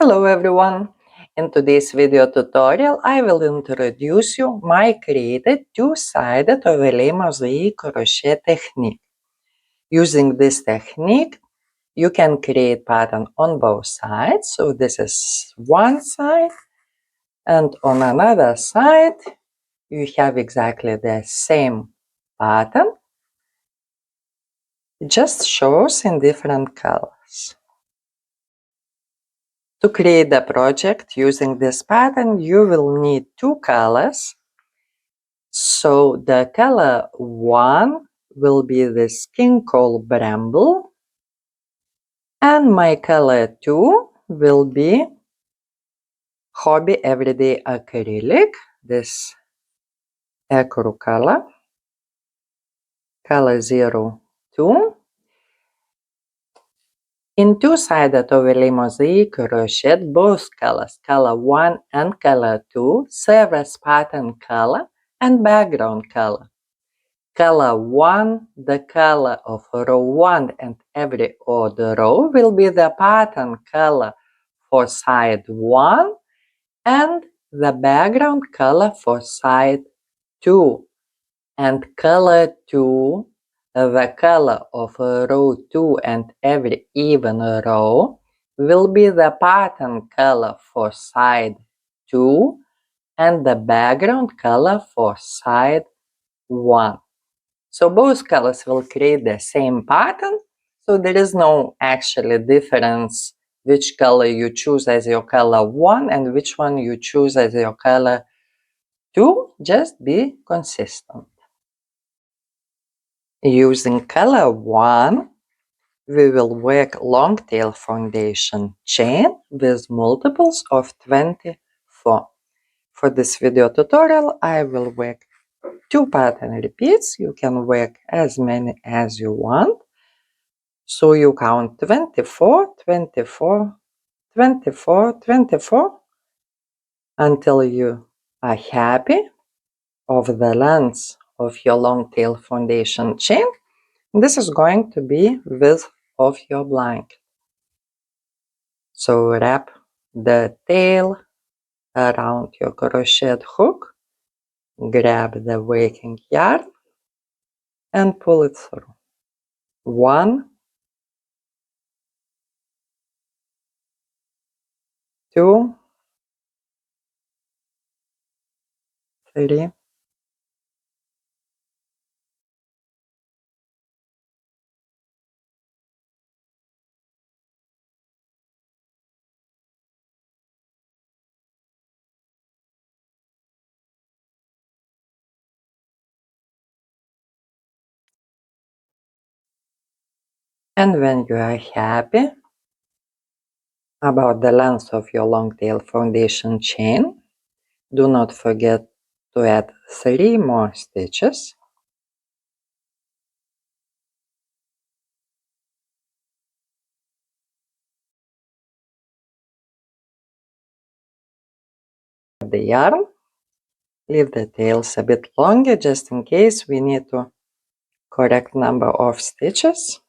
Hello everyone! In today's video tutorial I will introduce you my created two-sided overlay mosaic crochet technique. Using this technique you can create pattern on both sides. So this is one side, and on another side you have exactly the same pattern, just shows in different colors. To create the project using this pattern, you will need two colors. So the color 1 will be the skin coal bramble, and my color 2 will be hobby everyday acrylic, this ecru color 02. In two-sided overlay mosaic crochet, both colors, color 1 and color 2, serve as pattern color and background color. Color 1, the color of row 1 and every odd row, will be the pattern color for side 1 and the background color for side 2. And color 2, the color of row 2 and every even row, will be the pattern color for side 2 and the background color for side 1. So both colors will create the same pattern, so there is no actually difference which color you choose as your color 1 and which one you choose as your color 2, just be consistent. Using color 1, we will work long tail foundation chain with multiples of 24. For this video tutorial, I will work 2 pattern repeats. You can work as many as you want. So you count 24, 24, 24, 24 until you are happy of the length of your long tail foundation chain. This is going to be width of your blanket. So wrap the tail around your crochet hook, grab the working yarn and pull it through. 1, 2, 3, 4. And when you are happy about the length of your long tail foundation chain, do not forget to add 3 more stitches. The yarn, leave the tails a bit longer just in case we need to correct number of stitches.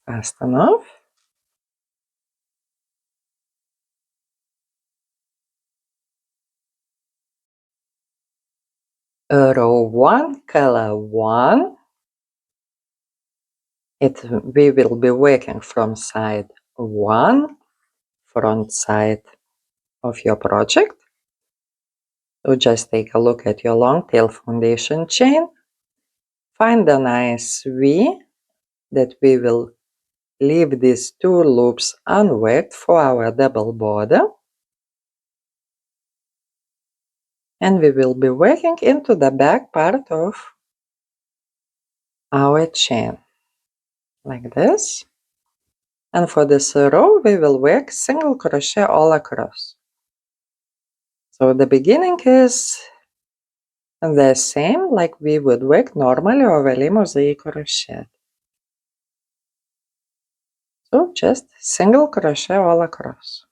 Fast enough. Row 1, color 1. We will be working from side 1, front side of your project. So just take a look at your long tail foundation chain. Find a nice V that we will leave these 2 loops unworked for our double border. And we will be working into the back part of our chain, like this. And for this row, we will work single crochet all across. So the beginning is the same like we would work normally over mosaic crochet. So just single crochet all across.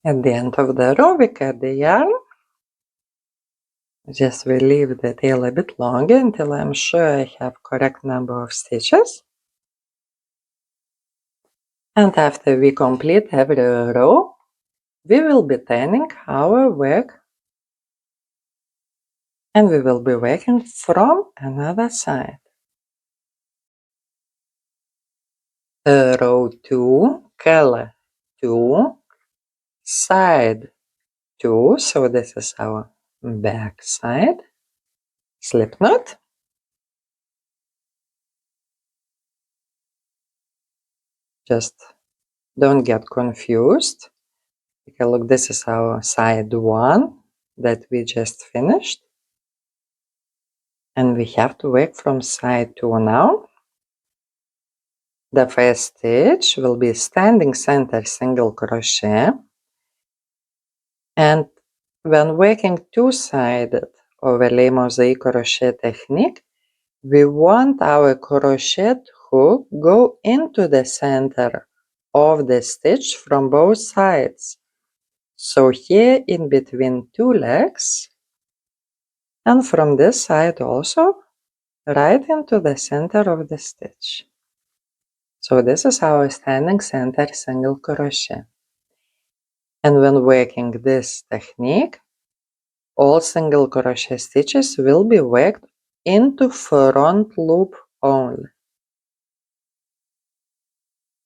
At the end of the row, we cut the yarn. Just we leave the tail a bit longer until I'm sure I have correct number of stitches. And after we complete every row, we will be turning our work and we will be working from another side. Row 2, color 2, side 2, so this is our back side, slip knot, just don't get confused. Okay, look, this is our side 1 that we just finished, and we have to work from side 2 now. The first stitch will be standing center single crochet, and when working two-sided overlay mosaic crochet technique, we want our crochet hook go into the center of the stitch from both sides. So here in between two legs, and from this side also, right into the center of the stitch. So this is our standing center single crochet. And when working this technique, all single crochet stitches will be worked into front loop only.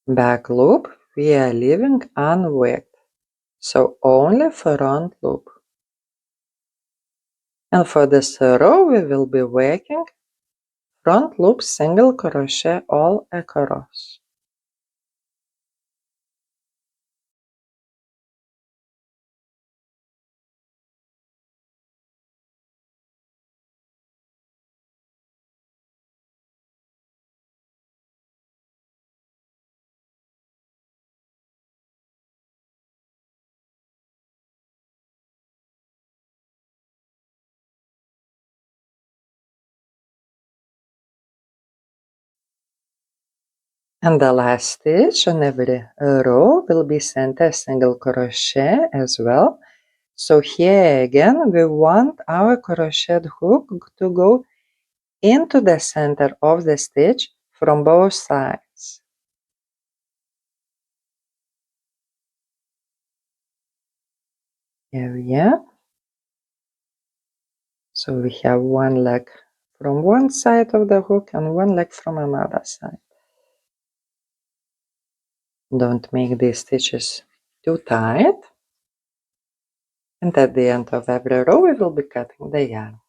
Back loop we are leaving unworked, so only front loop. And for this row we will be working front loop single crochet all across. And the last stitch on every row will be center single crochet as well. So here again we want our crochet hook to go into the center of the stitch from both sides. Here we are. So we have one leg from one side of the hook and one leg from another side. Don't make these stitches too tight. And at the end of every row we will be cutting the yarn.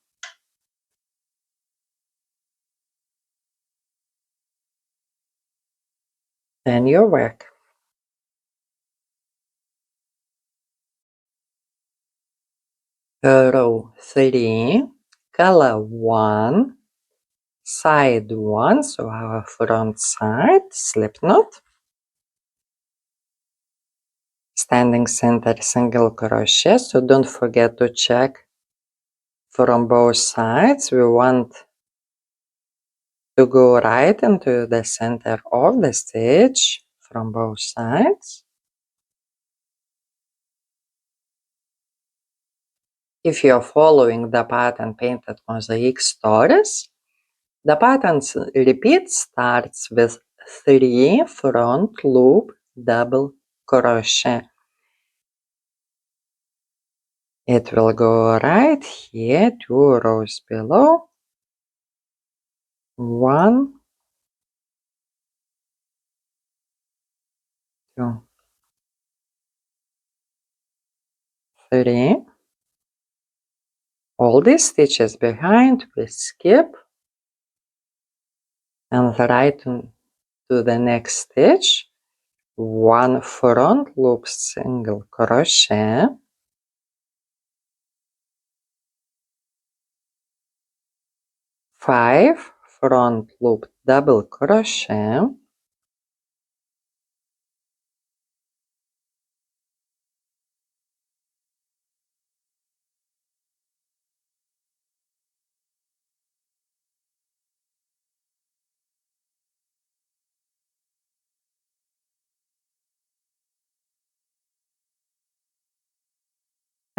Then your work. Row 3, color 1, side 1, so our front side, slip knot, standing center single crochet, so don't forget to check from both sides. We want to go right into the center of the stitch from both sides. If you are following the pattern Painted Mosaic Stories, the pattern's repeat starts with 3 front loop double crochet. It will go right here, 2 rows below. 1, 2, 3. All these stitches behind we skip and right to the next stitch. 1 front loop single crochet, 5 front loop double crochet,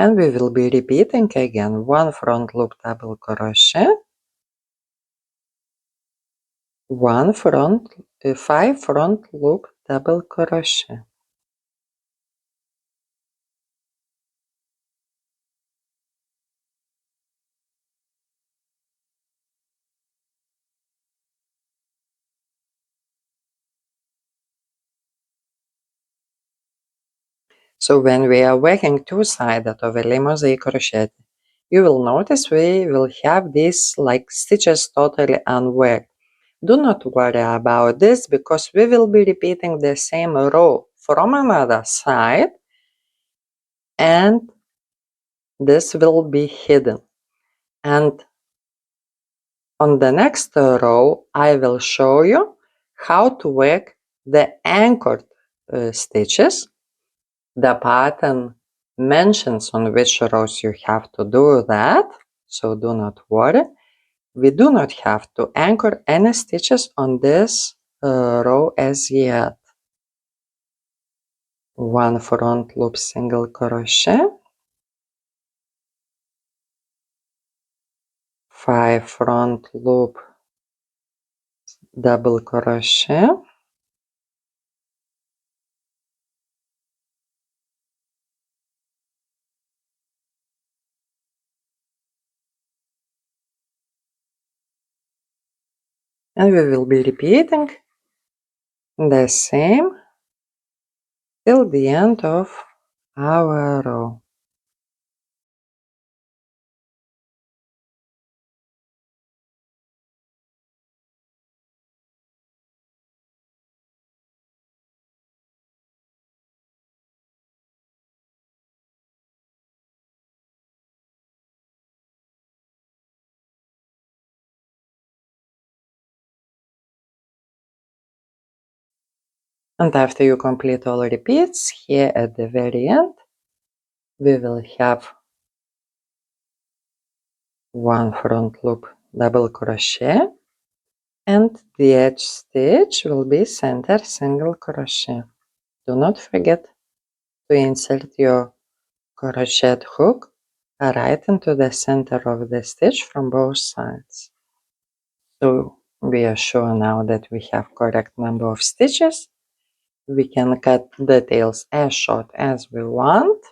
'And we will be repeating again 1 front loop double crochet, 5 front loop double crochet. So when we are working two-sided overlay mosaic crochet, you will notice we will have these like stitches totally unworked. Do not worry about this because we will be repeating the same row from another side and this will be hidden. And on the next row, I will show you how to work the anchored stitches. The pattern mentions on which rows you have to do that, so do not worry. We do not have to anchor any stitches on this row as yet. 1 front loop single crochet, 5 front loop double crochet, and we will be repeating the same till the end of our row. And after you complete all repeats, here at the very end, we will have 1 front loop double crochet and the edge stitch will be center single crochet. Do not forget to insert your crochet hook right into the center of the stitch from both sides. So we are sure now that we have correct number of stitches. We can cut the tails as short as we want.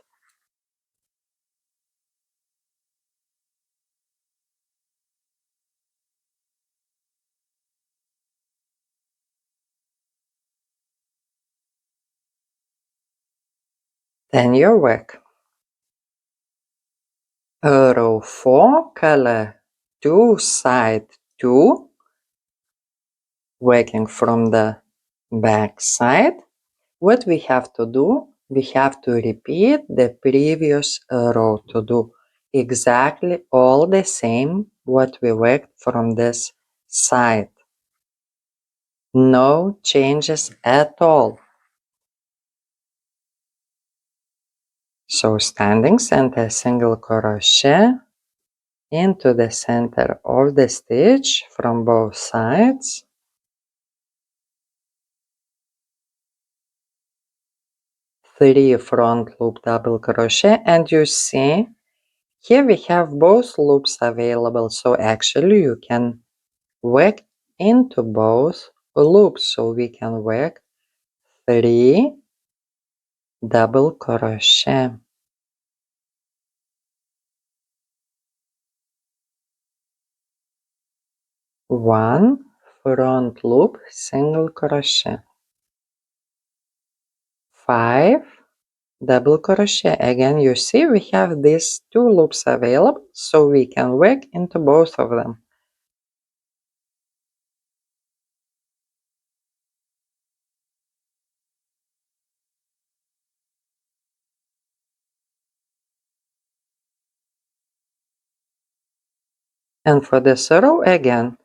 Then your work. Row 4, color 2, side 2, working from the back side. What we have to do, we have to repeat the previous row to do exactly all the same what we worked from this side. No changes at all. So standing center single crochet into the center of the stitch from both sides. 3 front loop double crochet, and you see here we have both loops available, so actually you can work into both loops, so we can work 3 double crochet. 1 front loop, single crochet, 5 double crochet. Again, you see we have these 2 loops available, so we can work into both of them. And for this row again,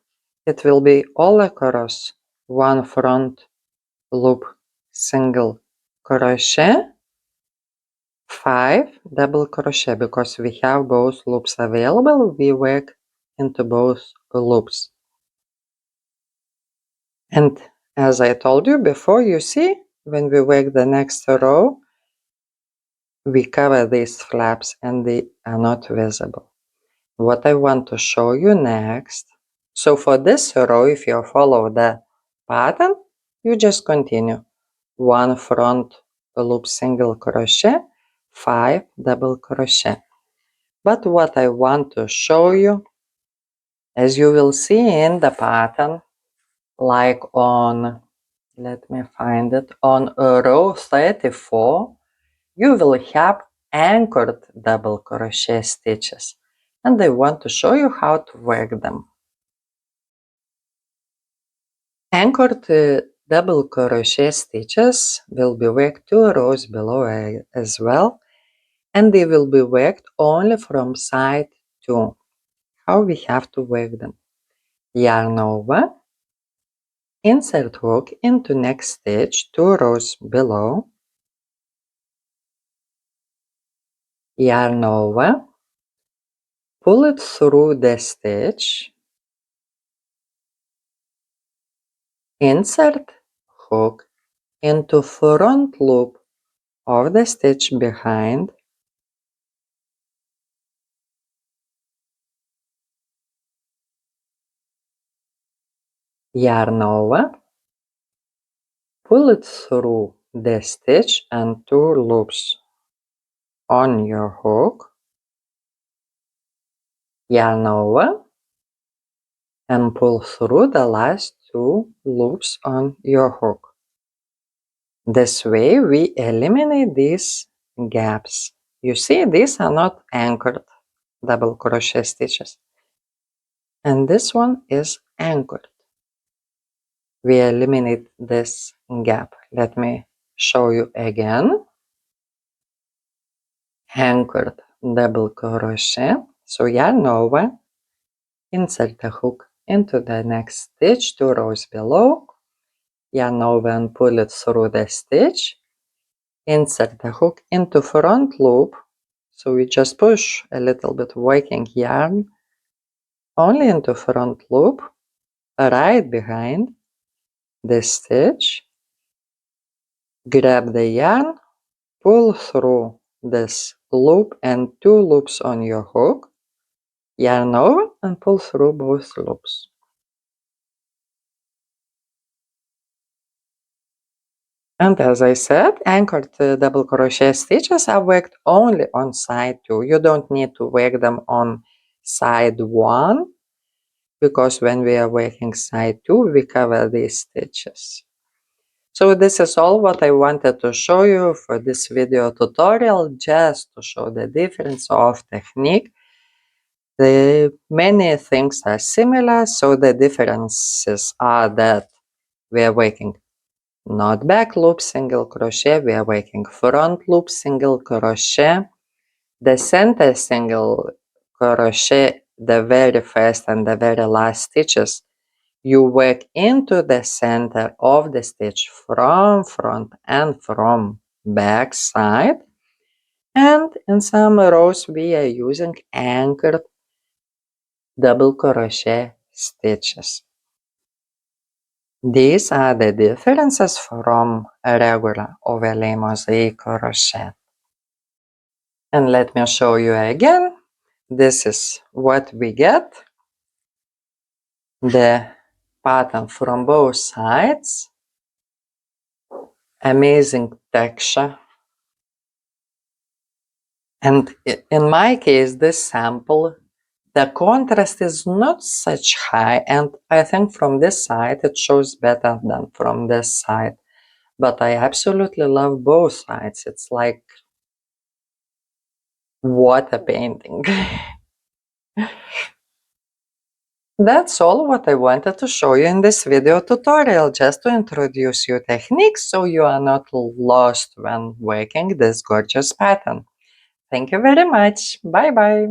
it will be all across 1 front loop, single crochet, 5 double crochet. Because we have both loops available, we work into both loops. And as I told you before, you see, when we work the next row, we cover these flaps and they are not visible. What I want to show you next. So for this row, if you follow the pattern, you just continue. 1 front loop, single crochet, 5 double crochet. But what I want to show you, as you will see in the pattern, like on, let me find it, on row 34, you will have anchored double crochet stitches, and I want to show you how to work them. Anchored double crochet stitches will be worked 2 rows below as well, and they will be worked only from side 2. How we have to work them? Yarn over, insert hook into next stitch 2 rows below, yarn over, pull it through the stitch, insert hook into front loop of the stitch behind, yarn over, pull it through the stitch and 2 loops on your hook, yarn over, and pull through the last 2 loops on your hook. This way we eliminate these gaps. You see, these are not anchored double crochet stitches, and this one is anchored. We eliminate this gap. Let me show you again. Anchored double crochet. So yarn over, insert the hook into the next stitch 2 rows below, yarn over and pull it through the stitch, insert the hook into front loop, so we just push a little bit working yarn only into front loop, right behind the stitch, grab the yarn, pull through this loop and 2 loops on your hook, yarn over and pull through both loops. And as I said, anchored double crochet stitches are worked only on side 2. You don't need to work them on side 1, because when we are working side 2, we cover these stitches. So this is all what I wanted to show you for this video tutorial, just to show the difference of technique. The many things are similar, so the differences are that we are working not back loop single crochet, we are working front loop single crochet, the center single crochet, the very first and the very last stitches, you work into the center of the stitch from front and from back side, and in some rows we are using anchored double crochet stitches. These are the differences from a regular overlay mosaic crochet. And let me show you again. This is what we get. The pattern from both sides. Amazing texture. And in my case, this sample, the contrast is not such high, and I think from this side it shows better than from this side. But I absolutely love both sides. It's like, what a painting. That's all what I wanted to show you in this video tutorial, just to introduce you techniques so you are not lost when working this gorgeous pattern. Thank you very much. Bye bye.